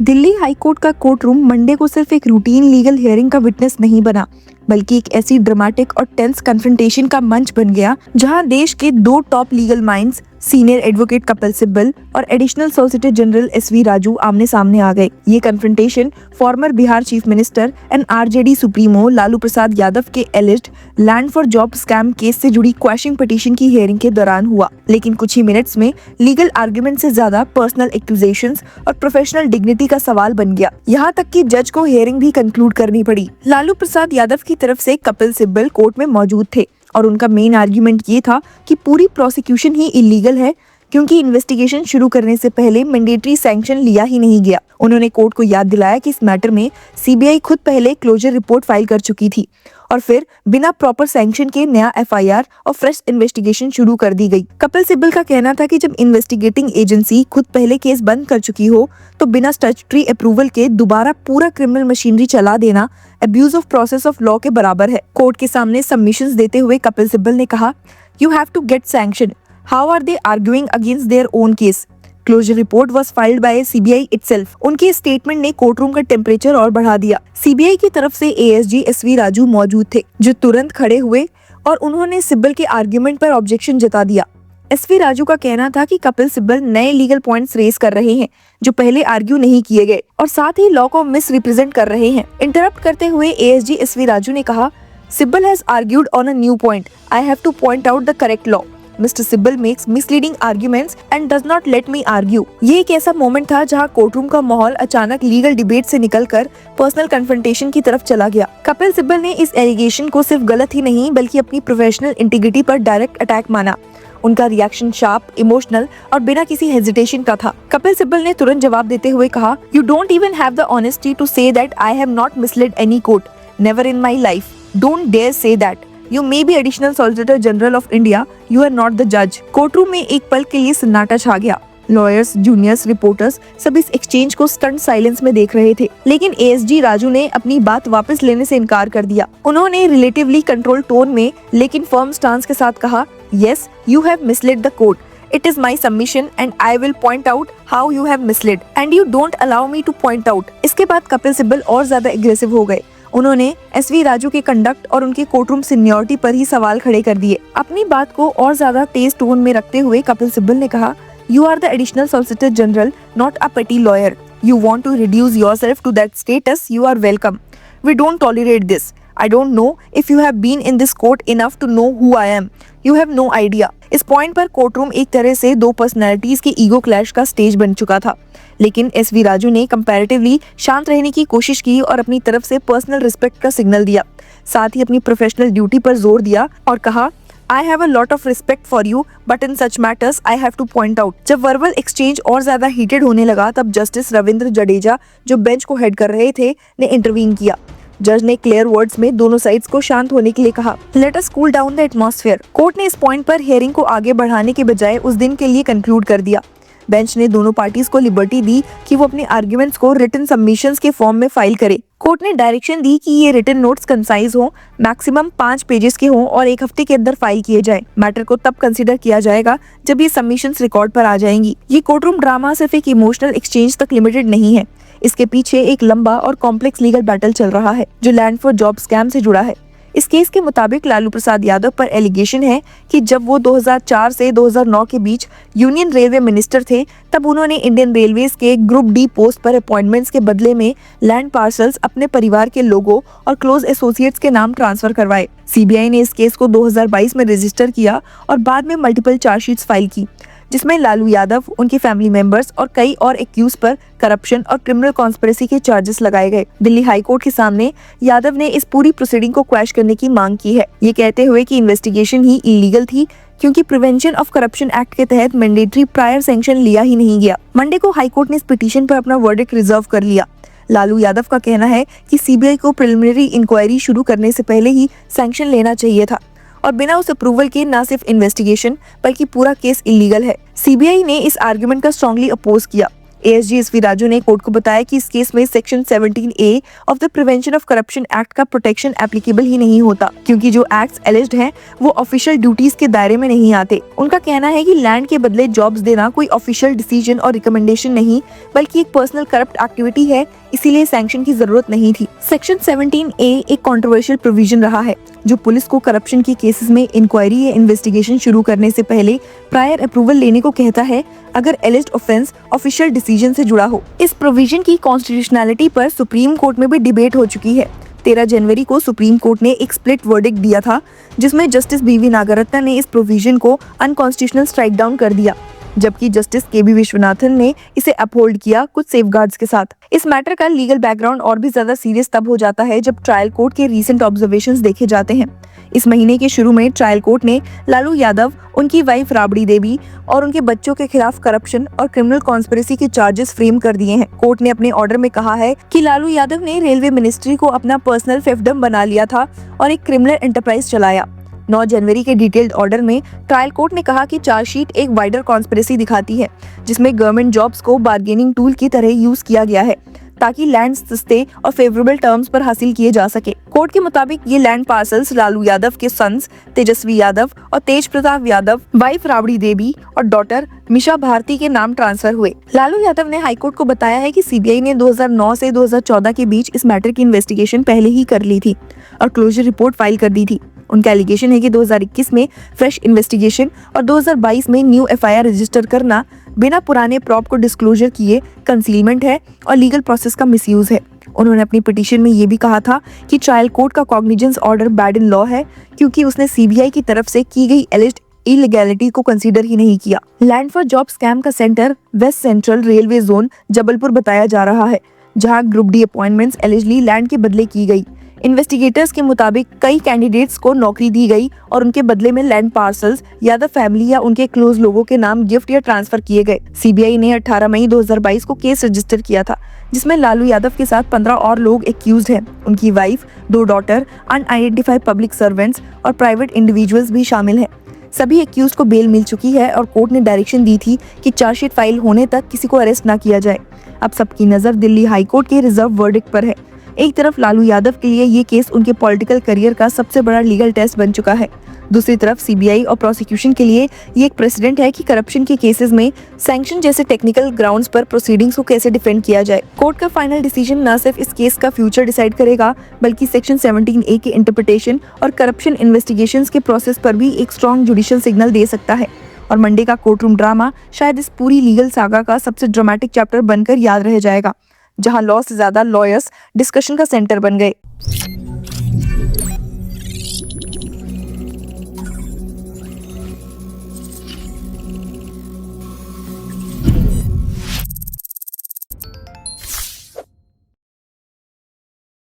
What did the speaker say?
Delhi high court का court room Monday को सिर्फ एक रूटीन लीगल हियरिंग का विटनेस नहीं बना, बल्कि एक ऐसी ड्रामेटिक और टेंस कन्फ्रंटेशन का मंच बन गया जहां देश के दो top legal minds, senior advocate Kapil Sibal और additional solicitor general SV Raju आमने सामने आ गए। ये confrontation former Bihar chief minister and RJD supremo Lalu Prasad Yadav के alleged land for job scam case से जुड़ी क्वैशिंग पिटीशन की हियरिंग के दौरान हुआ। लेकिन कुछ ही मिनट्स में लीगल आर्गुमेंट से ज्यादा पर्सनल एक्यूजेशंस और प्रोफेशनल डिग्निटी का सवाल बन गया। यहाँ तक कि जज को हियरिंग भी कंक्लूड करनी पड़ी। लालू प्रसाद यादव की तरफ से कपिल सिब्बल कोर्ट में मौजूद थे और उनका मेन आर्ग्यूमेंट ये था कि पूरी प्रोसिक्यूशन ही इलीगल है, क्योंकि इन्वेस्टिगेशन शुरू करने से पहले मैंडेटरी सैंक्शन लिया ही नहीं गया। उन्होंने कोर्ट को याद दिलाया कि इस मैटर में सीबीआई खुद पहले क्लोजर रिपोर्ट फाइल कर चुकी थी और फिर बिना प्रॉपर सैंक्शन के नया एफआईआर और फ्रेश इन्वेस्टिगेशन शुरू कर दी गई। कपिल सिब्बल का कहना था कि जब इन्वेस्टिगेटिंग एजेंसी खुद पहले केस बंद कर चुकी हो तो बिना स्टैट्यूटरी अप्रूवल के दोबारा पूरा क्रिमिनल मशीनरी चला देना abuse of process of law के बराबर है। कोर्ट के सामने सबमिशंस देते हुए कपिल सिब्बल ने कहा, you have to get sanction. How are they arguing against their own case? Closure report was filed by CBI itself. उनके स्टेटमेंट ने कोर्टरूम का टेम्परेचर और बढ़ा दिया। सीबीआई की तरफ से एएसजी एसवी राजू मौजूद थे, जो तुरंत खड़े हुए और उन्होंने सिब्बल के आर्ग्यूमेंट पर ऑब्जेक्शन जता दिया। एसवी राजू का कहना था कि कपिल सिब्बल नए लीगल पॉइंट्स रेज कर रहे हैं जो पहले आर्ग्यू नहीं किए गए और साथ ही लॉ को मिस रिप्रेजेंट कर रहे हैं। इंटरप्ट करते हुए एएसजी एसवी राजू ने कहा, Sibal has argued on a new point. I have two point out the correct law. Mr. Sibbal makes misleading arguments and does not let me argue। ये एक ऐसा मोमेंट था जहां कोर्टरूम का माहौल अचानक लीगल डिबेट से निकलकर पर्सनल कन्फ्रंटेशन की तरफ चला गया। कपिल सिब्बल ने इस एलिगेशन को सिर्फ गलत ही नहीं बल्कि अपनी प्रोफेशनल इंटीग्रिटी पर डायरेक्ट अटैक माना। उनका रिएक्शन शार्प, इमोशनल और बिना किसी हेजिटेशन का था। कपिल सिब्बल ने तुरंत जवाब देते हुए कहा, you don't even have the honesty to say that I have not misled any court. Never in my life. Don't dare say that. You may be additional solicitor general of India, you are not the judge। Courtroom में एक पल के लिए सन्नाटा छा गया। Lawyers, juniors, reporters सब इस एक्सचेंज को स्टंट साइलेंस में देख रहे थे, लेकिन एएसजी राजू ने अपनी बात वापस लेने से इनकार कर दिया। उन्होंने रिलेटिवली कंट्रोल टोन में लेकिन फर्म स्टांस के साथ कहा, yes, you have misled the court। It is my submission and I will point out how you have misled and you don't allow me to point out। इसके बाद कपिल सिब्बल और ज्यादा aggressive हो गए। उन्होंने एसवी राजू के कंडक्ट और उनके कोर्टरूम सीनियरिटी पर ही सवाल खड़े कर दिए। अपनी बात को और ज्यादा तेज टोन में रखते हुए कपिल सिब्बल ने कहा, you are the additional solicitor general, not a petty lawyer. You want to reduce yourself to that status, you are welcome. We don't tolerate this. I don't know if you have been in this court enough to know who I am. You have no idea। इस point पर courtroom एक तरह से दो personalities के ego clash का stage बन चुका था, लेकिन एसवी राजू ने कंपैरेटिवली शांत रहने की कोशिश की और अपनी तरफ से पर्सनल रिस्पेक्ट का सिग्नल दिया। साथ ही अपनी प्रोफेशनल ड्यूटी पर जोर दिया और कहा, I have a lot of respect for you, but in such matters I have to point out। जब वर्बल एक्सचेंज और ज्यादा हीटेड होने लगा तब जस्टिस रविंद्र जडेजा, जो बेंच को हेड कर रहे थे, ने इंटरवीन किया। जज ने क्लियर वर्ड्स में दोनों साइड्स को शांत होने के लिए कहा, let us cool down the atmosphere. Court ने इस पॉइंट पर हियरिंग को आगे बढ़ाने के बजाय उस दिन के लिए कंक्लूड कर दिया। बेंच ने दोनों पार्टीज को लिबर्टी दी कि वो अपने आर्ग्यूमेंट्स को रिटन सबमिशंस के फॉर्म में फाइल करे। कोर्ट ने डायरेक्शन दी कि ये रिटन नोट्स कंसाइज हो, मैक्सिमम 5 पेजेस के हों और 1 हफ्ते के अंदर फाइल किए जाएं। मैटर को तब कंसीडर किया जाएगा जब ये सबमिशंस रिकॉर्ड पर आ जाएंगी। ये कोर्टरूम ड्रामा सिर्फ एक इमोशनल एक्सचेंज तक लिमिटेड नहीं है, इसके पीछे एक लंबा और कॉम्प्लेक्स लीगल बैटल चल रहा है जो लैंड फॉर जॉब स्कैम से जुड़ा है। इस केस के मुताबिक लालू प्रसाद यादव पर एलिगेशन है कि जब वो 2004 से 2009 के बीच यूनियन रेलवे मिनिस्टर थे, तब उन्होंने इंडियन रेलवेज के ग्रुप डी पोस्ट पर अपॉइंटमेंट्स के बदले में लैंड पार्सल्स अपने परिवार के लोगों और क्लोज एसोसिएट्स के नाम ट्रांसफर करवाए। सीबीआई ने इस केस को 2022 में रजिस्टर किया और बाद में मल्टीपल चार्जशीट्स फाइल की, जिसमें लालू यादव, उनके फैमिली मेंबर्स और कई और एक्यूज पर करप्शन और क्रिमिनल कॉन्स्पिरेसी के चार्जेस लगाए गए। दिल्ली हाई कोर्ट के सामने यादव ने इस पूरी प्रोसीडिंग को क्वैश करने की मांग की है, ये कहते हुए कि इन्वेस्टिगेशन ही इलीगल थी क्योंकि प्रिवेंशन ऑफ करप्शन एक्ट के तहत मैंडेटरी प्रायर सैंक्शन लिया ही नहीं गया। मंडे को हाई कोर्ट ने इस पिटीशन पर अपना वर्डिक्ट रिजर्व कर लिया। लालू यादव का कहना है कि सीबीआई को प्रिलिमिनरी इंक्वायरी शुरू करने से पहले ही सैंक्शन लेना चाहिए था और बिना उस अप्रूवल के न सिर्फ इन्वेस्टिगेशन बल्कि पूरा केस इलीगल है। सीबीआई ने इस आर्गुमेंट का स्ट्रांगली अपोज किया। एएसजी एसवी राजू ने कोर्ट को बताया कि इस केस में section 17A of the prevention of corruption act का प्रोटेक्शन एप्लीकेबल ही नहीं होता, क्योंकि जो एक्ट्स एलिज्ड हैं वो ऑफिशियल ड्यूटीज के दायरे में नहीं आते। उनका कहना है कि लैंड के बदले जॉब्स देना कोई ऑफिशियल डिसीजन और रिकमेंडेशन नहीं, बल्कि एक पर्सनल करप्ट एक्टिविटी है, इसीलिए सैंक्शन की जरूरत नहीं थी। सेक्शन 17A एक कंट्रोवर्शियल प्रोविजन रहा है जो पुलिस को करप्शन के केसेस में इंक्वायरी या इन्वेस्टिगेशन शुरू करने से पहले प्रायर अप्रूवल लेने को कहता है अगर एलिज्ड ऑफेंस ऑफिशियल डिसीजन से जुड़ा हो। इस प्रोविजन की कॉन्स्टिट्यूशनैलिटी पर सुप्रीम कोर्ट में भी डिबेट हो चुकी है। 13 जनवरी को सुप्रीम कोर्ट ने एक स्प्लिट वर्डिक्ट दिया था जिसमें जस्टिस बीवी नागरत्ना ने इस प्रोविजन को अनकॉन्स्टिट्यूशनल स्ट्राइक डाउन कर दिया, जबकि जस्टिस केबी विश्वनाथन ने इसे अपहोल्ड किया कुछ सेफगार्ड्स के साथ। इस मैटर का लीगल बैकग्राउंड और भी ज्यादा सीरियस तब हो जाता है जब ट्रायल कोर्ट के रीसेंट ऑब्जर्वेशंस देखे जाते हैं। इस महीने के शुरू में ट्रायल कोर्ट ने लालू यादव, उनकी वाइफ राबड़ी देवी और उनके बच्चों के खिलाफ करप्शन और क्रिमिनल कॉन्स्पिरेसी के चार्जेस फ्रेम कर दिए हैं। कोर्ट ने अपने ऑर्डर में कहा है कि लालू यादव ने रेलवे मिनिस्ट्री को अपना पर्सनल फिefडम बना लिया था और एक क्रिमिनल एंटरप्राइज चलाया। 9 जनवरी के डिटेल्ड ऑर्डर में ट्रायल कोर्ट ने कहा कि चार्जशीट एक वाइडर कॉन्स्पिरेसी दिखाती है जिसमें गवर्नमेंट जॉब्स को बार्गेनिंग टूल की तरह यूज किया गया है ताकि लैंड सस्ते और फेवरेबल टर्म्स पर हासिल किए जा सके। कोर्ट के मुताबिक ये लैंड पार्सल्स लालू यादव के सन्स तेजस्वी यादव और तेज प्रताप यादव, वाइफ राबड़ी देवी और डॉटर मिशा भारती के नाम ट्रांसफर हुए। लालू यादव ने हाईकोर्ट को बताया है कि सीबीआई ने 2009 से 2014 के बीच इस मैटर की इन्वेस्टिगेशन पहले ही कर ली थी और क्लोजर रिपोर्ट फाइल कर दी थी। उनका एलिगेशन है कि 2021 में फ्रेश इन्वेस्टिगेशन और 2022 में न्यू एफआईआर रजिस्टर करना बिना पुराने प्रॉप को डिस्क्लोजर किए कंसीलमेंट है और लीगल प्रोसेस का मिसयूज है। उन्होंने अपनी पिटीशन में ये भी कहा था कि ट्रायल कोर्ट का cognizance order bad in law है क्योंकि उसने सीबीआई की तरफ से की गई एलिज्ड इलीगैलिटी को कंसीडर ही नहीं किया। लैंड फॉर जॉब स्कैम का centre West Central railway zone Jabalpur बताया जा रहा है, जहां group D appointments allegedly land के बदले की गई। इन्वेस्टिगेटर्स के मुताबिक कई कैंडिडेट्स को नौकरी दी गई और उनके बदले में लैंड पार्सल्स यादव फैमिली या उनके क्लोज लोगों के नाम गिफ्ट या ट्रांसफर किए गए। सीबीआई ने 18 मई 2022 को केस रजिस्टर किया था जिसमें लालू यादव के साथ 15 और लोग एक्यूज्ड हैं। उनकी wife, 2 daughter, unidentified public servants और प्राइवेट इंडिविजुअल्स भी शामिल हैं। सभी एक्यूज को बेल मिल चुकी है और कोर्ट ने डायरेक्शन दी थी कि चार्जशीट फाइल होने तक किसी को अरेस्ट न किया जाए। अब सबकी नजर दिल्ली हाई कोर्ट के रिजर्व वर्डिक्ट पर है। एक तरफ लालू यादव के लिए ये केस उनके पॉलिटिकल करियर का सबसे बड़ा लीगल टेस्ट बन चुका है, दूसरी तरफ सीबीआई और प्रोसिक्यूशन के लिए ये एक प्रेसिडेंट है कि करप्शन के केसेस में सैंक्शन जैसे टेक्निकल ग्राउंड्स पर प्रोसीडिंग्स को कैसे डिफेंड किया जाए। कोर्ट का फाइनल डिसीजन न सिर्फ इस केस का फ्यूचर डिसाइड करेगा बल्कि सेक्शन 17A के इंटरप्रिटेशन और करप्शन इन्वेस्टिगेशंस के प्रोसेस पर भी एक स्ट्रॉन्ग जुडिशियल सिग्नल दे सकता है। और मंडे का कोर्ट रूम ड्रामा शायद इस पूरी लीगल सागा का सबसे ड्रामेटिक चैप्टर बनकर याद रह जाएगा, जहां लॉ से ज्यादा लॉयर्स डिस्कशन का सेंटर बन गए।